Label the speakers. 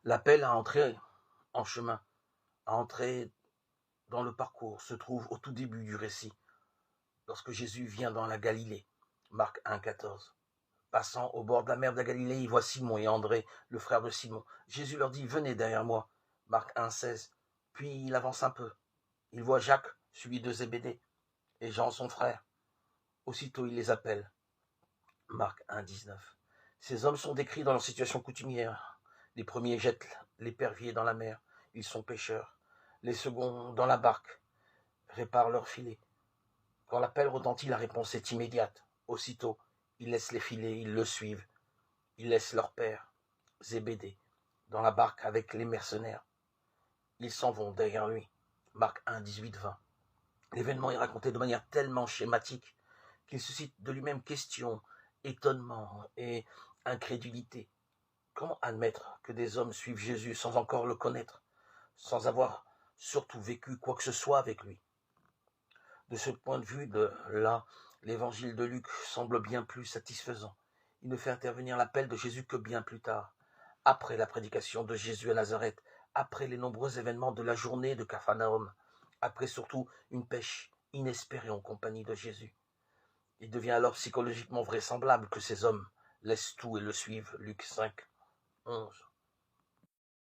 Speaker 1: L'appel à entrer en chemin, à entrer dans le parcours, se trouve au tout début du récit, lorsque Jésus vient dans la Galilée. Marc 1, 14. Passant au bord de la mer de la Galilée, il voit Simon et André, le frère de Simon. Jésus leur dit, venez derrière moi. Marc 1, 16. Puis il avance un peu. Il voit Jacques, suivi de Zébédée, et Jean, son frère. Aussitôt, il les appelle. Marc 1, 19. Ces hommes sont décrits dans leur situation coutumière. Les premiers jettent l'épervier dans la mer. Ils sont pêcheurs. Les seconds, dans la barque, réparent leur filet. Quand l'appel retentit, la réponse est immédiate. Aussitôt, ils laissent les filets, ils le suivent. Ils laissent leur père, Zébédée, dans la barque avec les mercenaires. Ils s'en vont derrière lui. Marc 1, 18, 20. L'événement est raconté de manière tellement schématique qu'il suscite de lui-même questions, étonnement et incrédulité. Comment admettre que des hommes suivent Jésus sans encore le connaître, sans avoir surtout vécu quoi que ce soit avec lui? De ce point de vue-là, l'évangile de Luc semble bien plus satisfaisant. Il ne fait intervenir l'appel de Jésus que bien plus tard, après la prédication de Jésus à Nazareth, après les nombreux événements de la journée de Capharnaüm, après surtout une pêche inespérée en compagnie de Jésus. Il devient alors psychologiquement vraisemblable que ces hommes laissent tout et le suivent. Luc 5, 11.